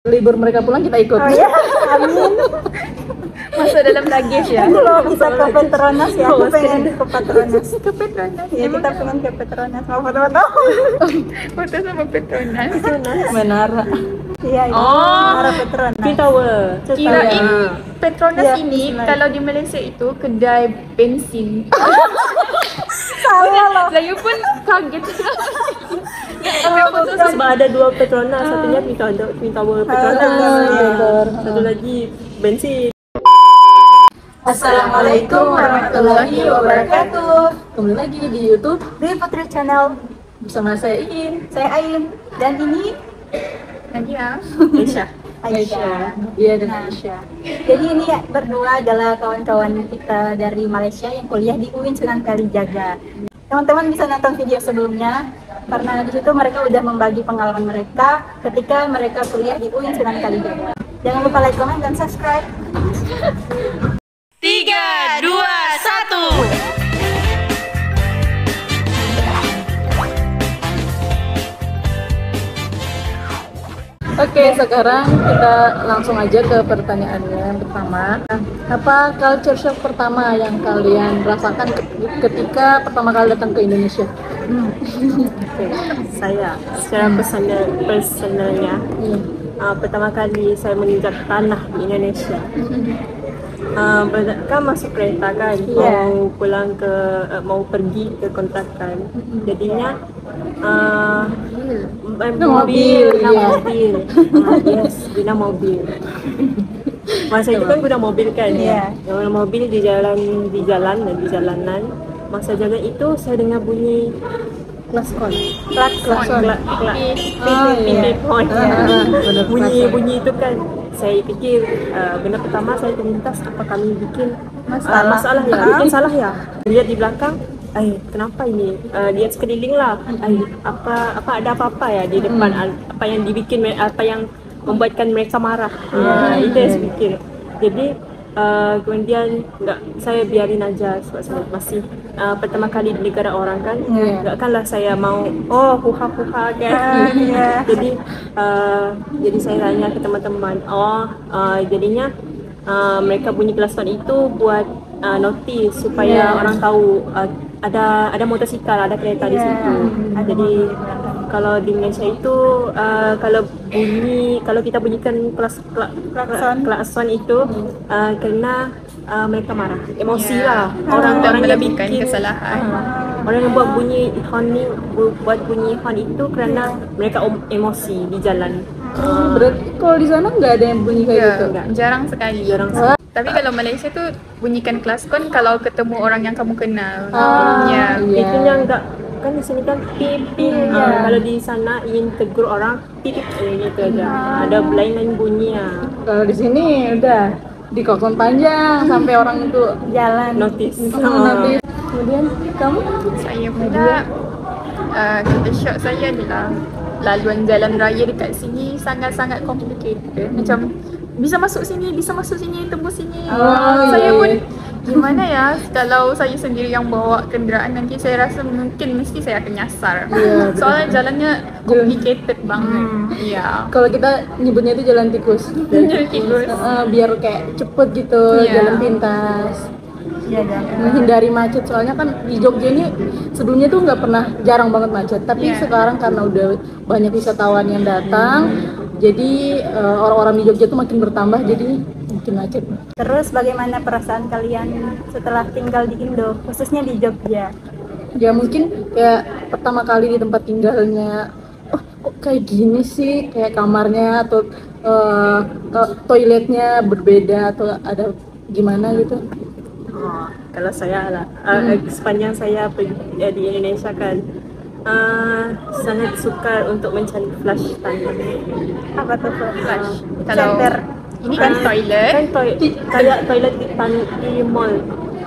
libur mereka pulang kita ikut. Oh ya, amin. Masuk dalam luggage ya. Kalau bisa ke Petronas ya, aku pengen ke Petronas. Ke Petronas. Ya, kita pengen ke Petronas. Mau foto-foto? Foto sama Petronas. Menara. Iya, iya. Oh. Arah Petronas. Twin Tower. Kirain Petronas Ya, ini bismillah. kalau di Malaysia itu kedai bensin. Salah loh. Saya pun kaget. Sebab ada 2 Petronas, satunya Twin Tower Petronas. betul. Satu lagi bensin. Assalamualaikum warahmatullahi wabarakatuh. Kembali lagi di YouTube Di Putri Channel, bersama saya Iin. saya Ain. Dan ini Nadia. Aisyah. Iya, dan Aisyah. Jadi ini ya, berdua adalah kawan-kawan kita dari Malaysia yang kuliah di UIN Sunan Kalijaga. Teman-teman bisa nonton video sebelumnya karena di situ mereka udah membagi pengalaman mereka ketika mereka kuliah di UIN Sunan Kalijaga. Jangan lupa like, comment, dan subscribe. 3, 2, 1. Oke, sekarang kita langsung aja ke pertanyaannya yang pertama. Apa culture shock pertama yang kalian rasakan ketika pertama kali datang ke Indonesia? Saya secara personalnya pertama kali saya menginjak tanah di Indonesia. Kan masuk kereta kan, mau pulang ke mau pergi ke kontrakan. Jadinya mobil. Yes, guna mobil. Masa itu kan guna mobil kan, guna mobil di jalanan. Masa jalan itu saya dengar bunyi klaskon, bunyi itu kan. Saya pikir benda pertama saya terlintas, apa kami bikin masalah ya, bikin salah ya. Lihat di belakang, kenapa ini? Lihat sekeliling lah, ada apa ya di depan, apa yang dibikin, apa yang membuatkan mereka marah. Itu yang saya pikir. Jadi kemudian saya biarin aja sebab saya masih pertama kali di negara orang kan, takkanlah saya mau huha kan. Jadi saya tanya ke teman-teman, jadinya mereka bunyi klason itu buat notis supaya orang tahu ada motosikal, ada kereta di situ. Jadi kalau di Malaysia itu kalau kita bunyikan klakson itu kerana mereka marah, emosi lah. Orang yang bikin kesalahan. Orang yang buat bunyi horn itu kerana mereka emosi di jalan. Berarti kalau di sana nggak ada yang bunyi kayak gitu? Jarang sekali. Tapi kalau Malaysia tuh bunyikan klaskon kalau ketemu orang yang kamu kenal. Itunya enggak, kan di sini kan pip. Kalau di sana ingin tegur orang pip gitu aja. Ada lain bunyi ya. Kalau di sini udah di klakson panjang sampai orang itu Jalan. Notice. Kemudian kamu? Saya pula kita shock saya adalah laluan jalan raya dekat sini sangat-sangat complicated. Macam bisa masuk sini, tembus sini. Saya pun gimana ya, kalau saya sendiri yang bawa kenderaan nanti saya rasa mesti saya akan nyasar. Soalnya jalannya complicated banget. Kalau kita nyebutnya itu jalan tikus. Biar kayak cepet gitu, jalan pintas. Menghindari macet, soalnya kan di Jogja ini sebelumnya tuh jarang banget macet, tapi sekarang karena udah banyak wisatawan yang datang, jadi orang-orang di Jogja tuh makin bertambah, jadi makin macet. Terus bagaimana perasaan kalian setelah tinggal di Indo, khususnya di Jogja? Ya mungkin kayak pertama kali di tempat tinggalnya, kok kayak gini sih, kayak kamarnya atau toiletnya berbeda atau ada gimana gitu. Kalau saya lah, sepanjang saya pergi di Indonesia kan, sangat suka untuk mencari flush tanah. Apa tuh flash? Kalau ini kan toilet. Kayak toilet di mall.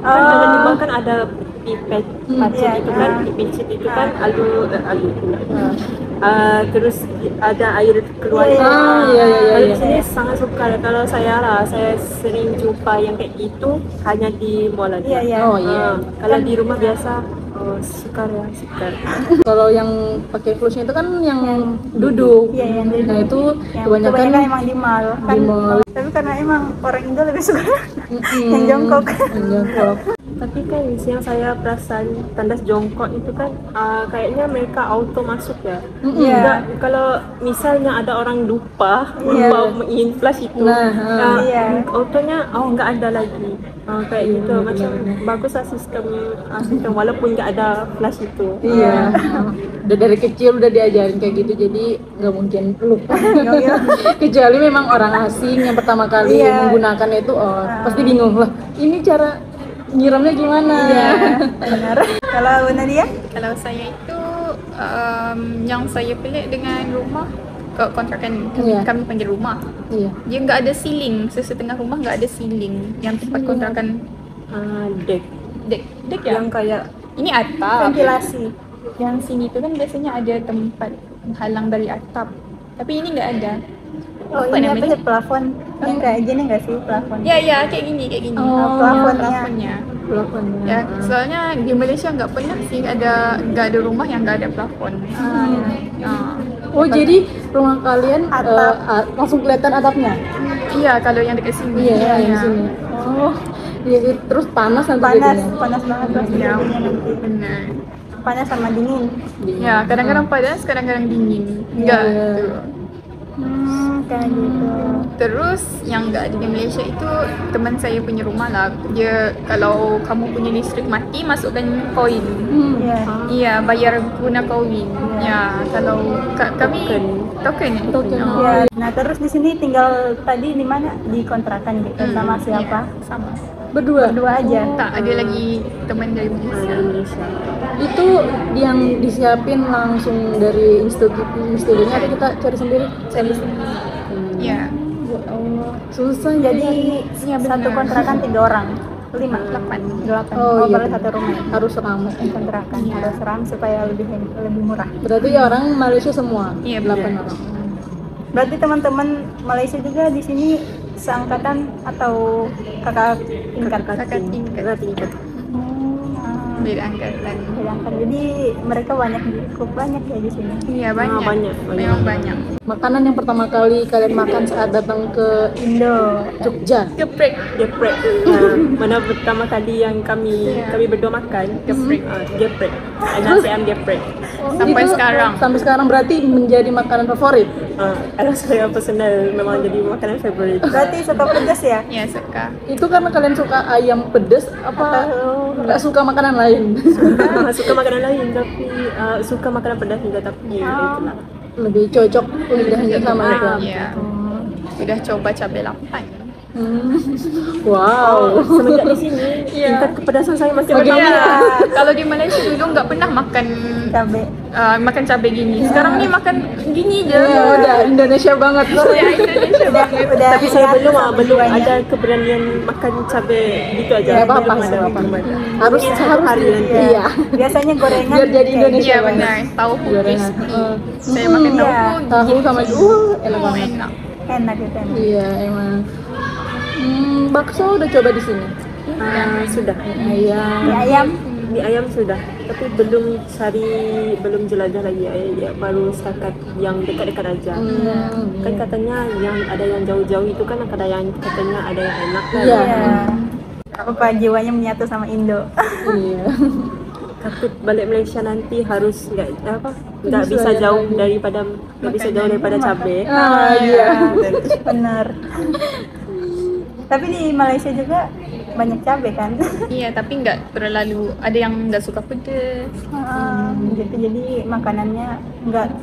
Kan kalau di mall kan ada pipet itu kan, pipet itu kan alu pula. Terus ada air keluar. Kalau di sini sangat suka. Kalau saya sering jumpa yang kayak itu hanya di mall aja. Kalau di rumah biasa Oh, sukar ya, sukar. Kalau yang pakai flusnya itu kan yang duduk. Iya, yang duduk. Nah itu Yang kebanyakan emang di mall kan. di mall. Tapi karena emang orang Indo lebih suka Mm-mm. yang jongkok. Yang jongkok. Tapi kan yang saya perasan tandas jongkok itu kan kayaknya mereka auto masuk ya. Iya. Enggak, kalau misalnya ada orang lupa menginflas itu, Nah, iya. autonya nggak ada lagi. Kayak gitu macam bagus lah sistem walaupun nggak ada flash itu. Iya. Udah dari kecil udah diajarin kayak gitu, jadi nggak mungkin lupa. Kecuali memang orang asing yang pertama kali Iya. menggunakan itu, pasti bingung lah. Ini cara nyiramnya gimana? Iya, benar. Kalau Nadia? Kalau saya itu yang saya pelik dengan rumah kontrakan Iya. kami panggil rumah. Iya. Dia nggak ada ceiling, setengah rumah nggak ada ceiling. Yang tempat kontrakan Deck dek ya. yang kayak Ini atap. Ventilasi. Yang sini tuh kan biasanya ada tempat halang dari atap. Tapi ini nggak ada. Oh, Apa ini apa namanya? sih plafon? Yang kayak gini nggak sih plafon? Ya kayak gini. Oh, Plafonnya. Pelakonnya. Ya, soalnya di Malaysia nggak pernah sih nggak ada rumah yang nggak ada plafon. Oh, jadi rumah kalian langsung kelihatan atapnya? Iya, kalau yang dekat sini. Iya, yang di sini. Oh, iya, terus panas nanti Panas, jadinya? panas banget pasti Ya, jadinya nanti. benar. Panas sama dingin. Ya, kadang-kadang panas, kadang-kadang dingin. Enggak Iya. gitu. Kayak gitu. Terus yang nggak ada di Malaysia itu teman saya punya rumah lah. Dia kalau kamu punya listrik mati masukkan koin. Iya. Iya, bayar guna koin. Ya, kalau kami token. Oh. Ya. Nah, terus di sini tinggal tadi di mana? Di kontrakan gitu sama siapa? Iya, sama. Berdua? Berdua aja. Tak ada lagi teman dari Malaysia. Itu yang disiapin langsung dari institusinya atau kita cari sendiri? Cari sendiri. Iya. Ya Allah, susah Jadi Iya, benar. satu kontrakan 3 orang. 5, 8. Oh, iya. Boleh satu rumah. harus ramai. Kontrakan harus ram supaya lebih murah. Berarti ya orang Malaysia semua? Iya, 8 benar. orang. Berarti teman-teman Malaysia juga di sini seangkatan atau kakak tingkat? Kakak tingkat. Beda angkatan. Sedangkan jadi mereka cukup banyak ya di sini. Iya, banyak. banyak. Memang banyak. Makanan yang pertama kali kalian makan saat datang ke Indo. Jogja? Geprek. geprek. Mana pertama kali yang kami berdua makan geprek. Geprek. Nasi ayam geprek. Sampai Itu sekarang. Sampai sekarang berarti menjadi makanan favorit? Kalau saya personal memang jadi makanan favorit. Berarti suka pedas ya? Ya, suka. Itu karena kalian suka ayam pedas apa nggak suka makanan lain? Suka makanan lain tapi suka makanan pedas juga tapi itulah. Lebih cocok lidahnya sama itu. Iya. Udah coba cabai 8. Wow. Semenjak di sini tingkat kepedasan saya makin Makin bertambah. Kalau di Malaysia dulu nggak pernah makan Cabai. makan cabai gini. Sekarang nih makan gini aja. Ya udah Indonesia banget. Ya, Indonesia banget. Udah Tapi saya belum sama belum jiwanya. ada keberanian makan cabai gitu aja. Ya apa-apa, Belum ada. nggak apa-apa. Harus hari nanti. iya. Biasanya gorengan Biar jadi kayak Indonesia. Iya benar. Tahu Gorengan. crispy. Saya makan tahu. Iya. Tahu sama enak banget. Enak. enak gitu. Iya emang. Bakso udah coba di sini. Sudah. Ayam. Mie ayam. Mie ayam sudah, tapi belum jelajah lagi ya, baru setakat yang dekat-dekat aja. Kan katanya yang ada yang jauh-jauh itu kan katanya ada yang enak kan. Iya. Iya. Apa jiwanya menyatu sama Indo. Iya. Takut balik Malaysia nanti harus nggak bisa ya, jauh lagi. daripada cabai. Iya. Bener. Tapi di Malaysia juga banyak cabai kan. Iya, tapi nggak terlalu. Ada yang nggak suka pedas. Gitu jadi makanannya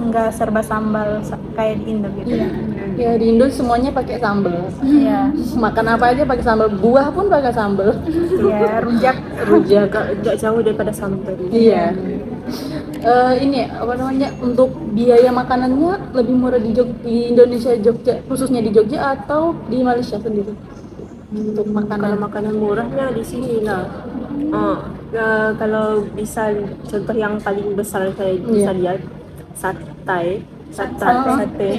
nggak serba sambal kayak di Indo gitu ya. Ya di Indo semuanya pakai sambal. Iya. Makan apa aja pakai sambal. Buah pun pakai sambal. Iya, rujak. Rujak. Nggak jauh daripada sambal. Iya. Ini apa namanya, untuk biaya makanannya lebih murah di Indonesia Jogja, khususnya di Jogja atau di Malaysia sendiri? Untuk Kalau makanan. makanan murahnya di sini lah. Kalau bisa contoh yang paling besar saya bisa lihat Sate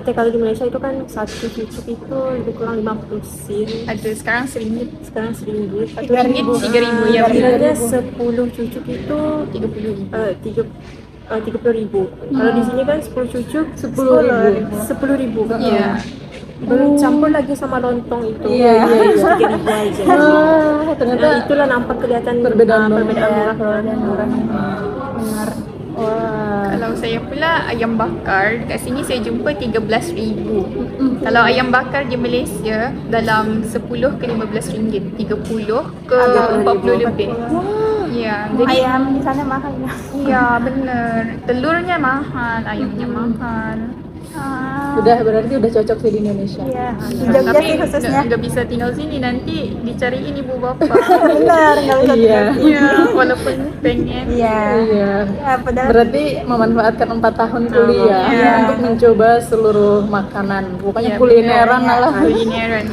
kalau di Malaysia itu kan satu cucuk itu lebih kurang 50 sen. Ada sekarang RM1. Sekarang RM1. RM3 ya. Biasanya 10 cucuk itu 30.000. Kalau di sini kan 10 cucuk 10.000. Iya. Belum campur lagi sama lontong itu. Iya. 3.000 aja. Ternyata Nah, itulah nampak kelihatan perbedaan murah. Benar. wah. Kalau saya pula ayam bakar, kat sini saya jumpa RM13,000. Kalau ayam bakar di Malaysia dalam 10 ke RM15, 30 ke 40 lebih. Ya, jadi Ayam di sana mahal ya. ya benar. Telurnya mahal, ayamnya mahal. Berarti udah cocok sih di Indonesia. Iya. Di Jogja Tapi sih khususnya. nggak bisa tinggal sini, nanti dicariin ibu bapak. Benar, nggak bisa Iya. Ya, walaupun pengen. Iya. Iya. Ya, padahal Berarti memanfaatkan 4 tahun kuliah Iya. untuk mencoba seluruh makanan. Pokoknya Iya, kulineran benar. lah. Kulineran.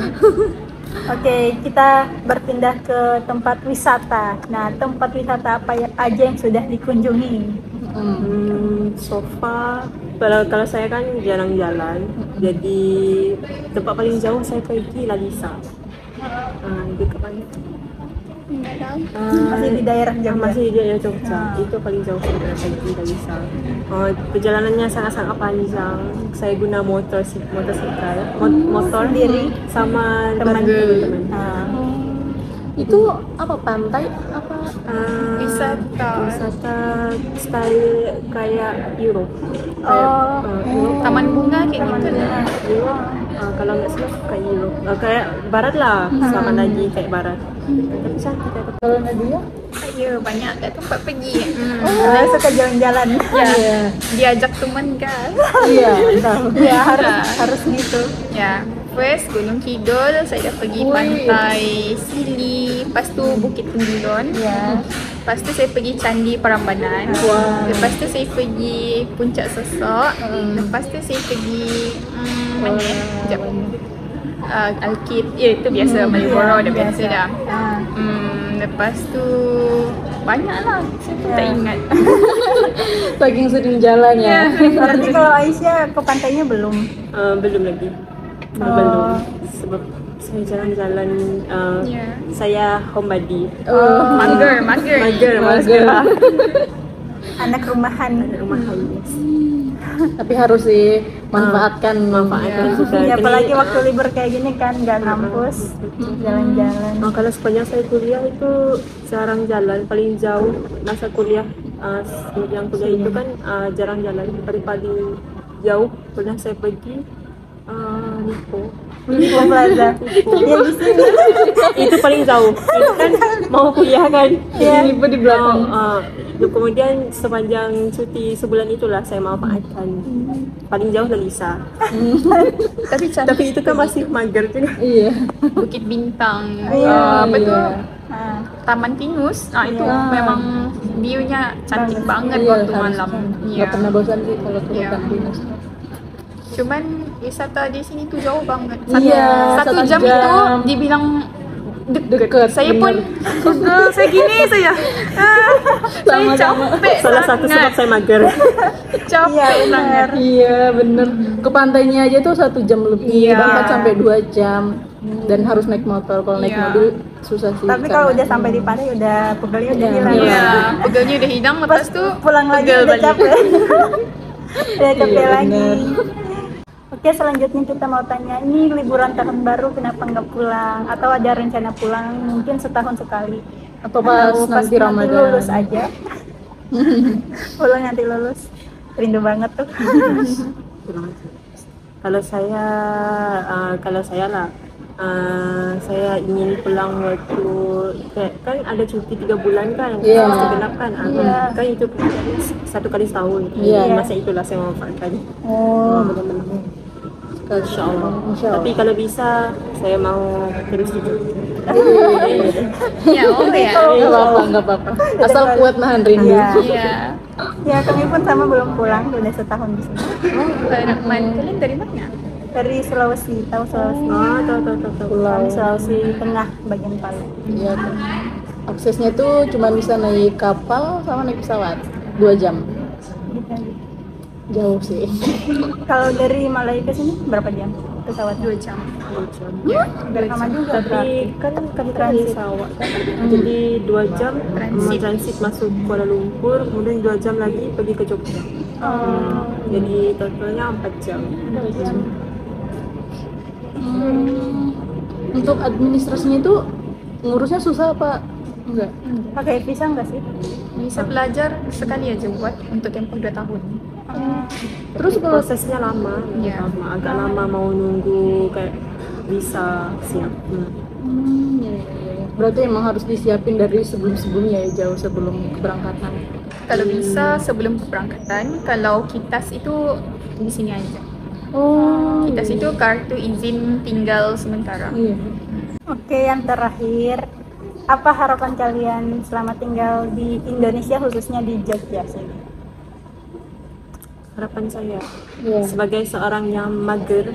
Oke, kita berpindah ke tempat wisata. Nah, tempat wisata apa aja yang sudah dikunjungi? So far, kalau saya kan jarang jalan, jadi tempat paling jauh saya pergi Lalisa. Lebih ke mana? Masih di daerah Jogja. Masih di daerah Jogja. Itu paling jauh saya pernah pergi Lalisa. Perjalanannya sangat-sangat panjang. Saya guna motor Sendiri? sama Teman. teman. Itu apa, pantai apa? Wisata style kayak Europe. Taman bunga kayak gitu lah. Kalau nggak salah kayak Europe, kayak barat lah, sama lagi kayak barat. Tapi cantik ya. Kalau Nadia? Ya, banyak kat tempat pergi. Saya suka jalan-jalan. Ya, diajak teman kan. Iya, tahu. Ya, harus gitu. Ya, first Gunung Kidul, saya dah pergi pantai Sili, lepas tu Bukit Tengulon. Ya. Lepas tu saya pergi Candi Prambanan. Lepas tu saya pergi Puncak Sesok. Lepas tu saya pergi mana? Sekejap. Alkit. Ya, itu biasa. Malioboro dah biasa dah. Lepas tu banyak lah. Saya pun tak ingat. Saking sering jalan ya. Berarti kalau Aisyah ke pantainya belum? Belum lagi. Belum. Sebab saya jalan-jalan, Ya. saya homebody. Mager. Mager. Anak rumahan. Rumah halus. Tapi harus sih manfaatkan juga. Ya, Ini, apalagi waktu libur kayak gini kan nggak ngampus, jalan-jalan. kalau sepanjang saya kuliah itu jarang jalan. Paling jauh masa kuliah, yang kuliah itu kan jarang jalan. Paling jauh pernah saya pergi Lipo Plaza. Ya di sini. itu paling jauh. Itu kan mau kuliah kan. Ini di belakang. Kemudian sepanjang cuti sebulan itulah saya manfaatkan. Paling jauh Lalisa. Tapi cantik. Tapi itu kan masih mager juga. Iya. Bukit Bintang. Iya, Apa tu? Ah. Taman Tinus. Itu memang view-nya cantik banget Iya, waktu harus malam. kan. Ya. Nggak pernah bosan sih kalau ke Iya. hutan pinus. Cuman wisata di sini tuh jauh banget. Iya, Satu 1 jam jam. itu dibilang Deket, Saya pun saya gini saya. Saya Sama-sama. capek Salah satu sebab sangat. saya mager. Capek sangat. Iya bener. Ke pantainya aja tuh 1 jam lebih, Iya. bahkan sampai 2 jam. Dan harus naik motor. Kalau naik Iya. mobil susah sih. Tapi kalau karena- udah sampai di pantai udah pegelnya udah Iya. hilang. Iya, pegelnya udah hilang, lepas tuh Pulang lagi pegel udah balik. capek. Udah capek Iya, lagi. bener. Oke, selanjutnya kita mau tanya, ini liburan tahun baru kenapa nggak pulang? Atau ada rencana pulang mungkin setahun sekali? Atau pas nanti Ramadan. lulus aja. Pulang nanti lulus. Rindu banget tuh. Kalau saya lah, saya ingin pulang waktu kan ada cuti 3 bulan kan, Iya. mesti genap kan, Iya. kan itu 1 kali setahun. Iya. Masa itulah saya manfaatkan. Oh, benar-benar. Insya Allah. Insya Allah. Tapi kalau bisa saya mau terus hidup. Ya, oh ya. Nggak apa-apa. Asal kuat nahan rindu. Iya. Iya. Ya, kami pun sama belum pulang, udah setahun di sini. Rahman, kalian dari mana? Dari Sulawesi, tahu Sulawesi? Tahu. Kami Sulawesi Tengah, bagian Palu. Iya. Tuh. Aksesnya tuh cuma bisa naik kapal sama naik pesawat 2 jam. Jauh sih. Kalau dari Malai ke sini berapa jam pesawat? 2 jam. Ya, udah lama juga. Tapi kan kami dari Sarawak kan, jadi 2 jam transit masuk Kuala Lumpur, kemudian 2 jam lagi pergi ke Jogja. Jadi totalnya 4 jam. Untuk administrasinya itu ngurusnya susah apa enggak? Pakai visa nggak sih? Bisa belajar sekali aja buat untuk tempoh 2 tahun. Terus kalau Prosesnya lama, Ya. agak lama mau nunggu kayak bisa siap. berarti emang harus disiapin dari sebelum-sebelumnya ya, jauh sebelum keberangkatan. Kalau bisa sebelum keberangkatan, kalau KITAS itu di sini aja. Oh, KITAS itu kartu izin tinggal sementara. iya. Oke, yang terakhir, apa harapan kalian selama tinggal di Indonesia khususnya di Jogja sini? Harapan saya Iya. sebagai seorang yang mager,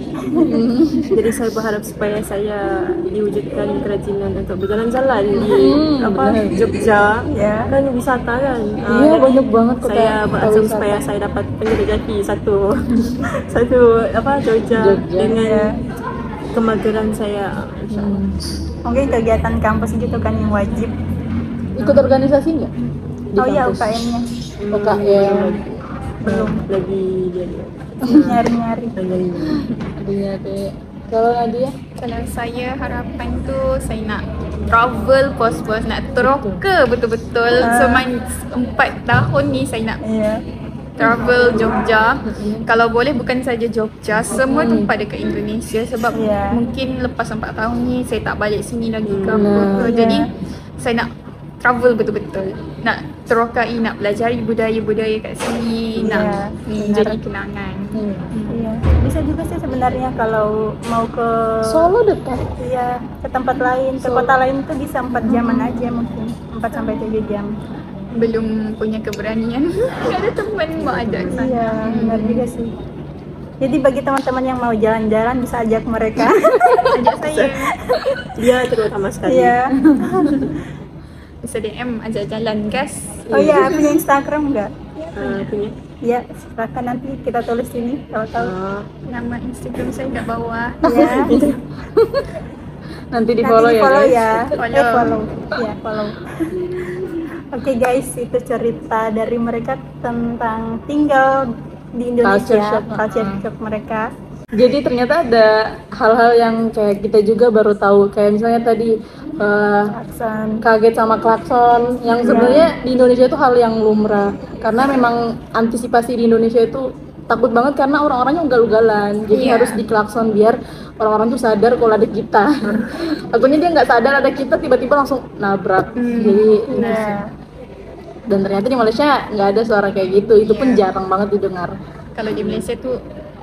jadi saya berharap supaya saya diwujudkan kerajinan untuk berjalan-jalan di Jogja, Ya. kan wisata kan. Iya, Jadi banyak banget kota saya berasal wisata. supaya saya dapat menjelajahi satu Jogja dengan kemageran saya. Mungkin kegiatan kampus gitu kan yang wajib. Ikut organisasi nggak? Di Oh iya, kampus? UKM-nya UKM. Belum lagi dia nyari-nyari. Iya deh. Kalau Nadia? Kalau saya harapan tu saya nak travel pos-pos, nak teroka betul-betul. Semain 4 tahun ni saya nak Iya. travel Jogja. Kalau boleh bukan saja Jogja, semua tempat dekat Indonesia sebab Ya. mungkin lepas 4 tahun ni saya tak balik sini lagi ke apa Nah. ke. Jadi saya nak travel betul-betul. Nak terokai, nak pelajari budaya-budaya kat sini, nak jadi kenangan. Iya. Bisa juga sih sebenarnya kalau mau ke Solo dekat. iya, ke tempat lain, ke kota lain tuh bisa 4 jaman aja mungkin. 4 sampai 7 jam. Belum punya keberanian. Tak ada teman mau ajak sana. Iya, benar juga sih. Jadi bagi teman-teman yang mau jalan-jalan bisa ajak mereka. Ajak saya. Dia terutama sekali. Iya. Bisa DM ajak jalan guys. Oh iya, punya Instagram nggak? Punya. Iya, silakan nanti kita tulis sini kalau tahu. Nama Instagram saya kat bawah. Iya. Nanti di Nanti follow di ya follow guys. ya. Follow. Follow. Iya, follow. Oke guys, itu cerita dari mereka tentang tinggal di Culture Indonesia, shock. culture shock mereka. Jadi ternyata ada hal-hal yang kayak kita juga baru tahu, kayak misalnya tadi Aksen. kaget sama klakson, yang sebenarnya di Indonesia itu hal yang lumrah, karena memang antisipasi di Indonesia itu takut banget karena orang-orangnya ugal-ugalan, jadi Iya. harus diklakson biar orang-orang tuh sadar kalau ada kita. Takutnya dia nggak sadar ada kita, tiba-tiba langsung nabrak. Jadi Iya. dan ternyata di Malaysia nggak ada suara kayak gitu, itu pun jarang banget didengar. Kalau di Malaysia tu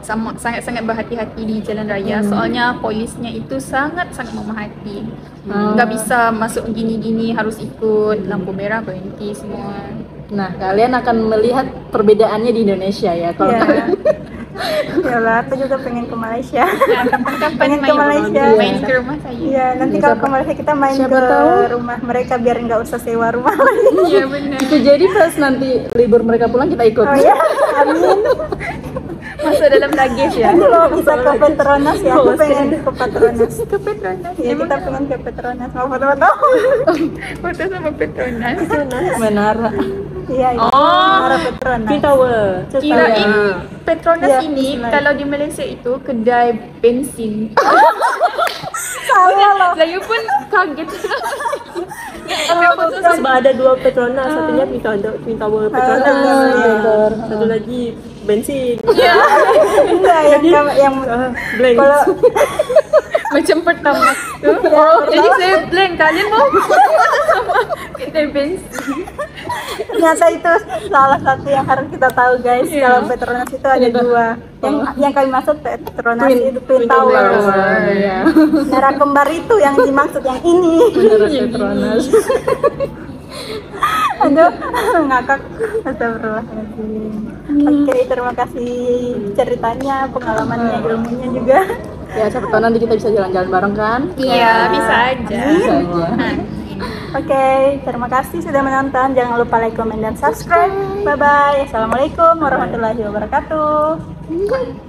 sangat-sangat berhati-hati di jalan raya. Soalnya polisnya itu sangat-sangat memahati. Nggak bisa masuk gini-gini, harus ikut lampu merah, berhenti semua. Nah, kalian akan melihat perbedaannya di Indonesia ya. Kalau Iya. kalian Yalah, aku juga pengen ke Malaysia. Nah, kapan-kapan Pengen ke Malaysia. main ke rumah saya. Iya, nanti kalau ke Malaysia kita main siapa ke tahu. rumah mereka biar nggak usah sewa rumah lagi. Iya benar. itu jadi pas nanti libur mereka pulang kita ikut. Oh ya, amin. Masuk dalam luggage ya. Kalau bisa ke Petronas ya, aku pengen ke Petronas. Ke Petronas. Iya, kita pengen ke Petronas. Mau foto-foto? Foto sama Petronas. Menara. Iya, iya. Oh. Arah Petronas. Twin Tower. Kirain Petronas Iya, ini Petronas. kalau di Malaysia itu kedai bensin. Salah loh. Saya pun kaget. Sebab ada 2 Petronas, satunya Twin Tower Petronas, iya. satu lagi bensin. Enggak, yang Blank. kalau Macam pertama tu. Oh, jadi saya blank. Kalian mau sama kedai bensin. ternyata itu salah satu yang harus kita tahu guys. Kalau Petronas itu ada 2. Yang kami maksud Petronas itu Twin Tower. Iya. Merah kembar itu yang dimaksud yang ini. Menara Petronas. Aduh, ngakak. Astagfirullahaladzim. Oke, terima kasih ceritanya, pengalamannya, ilmunya juga. Ya, siapa tahu nanti kita bisa jalan-jalan bareng kan? Iya, bisa aja. Bisa aja. Oke, terima kasih sudah menonton. Jangan lupa like, comment, dan subscribe. Bye bye. Assalamualaikum warahmatullahi wabarakatuh.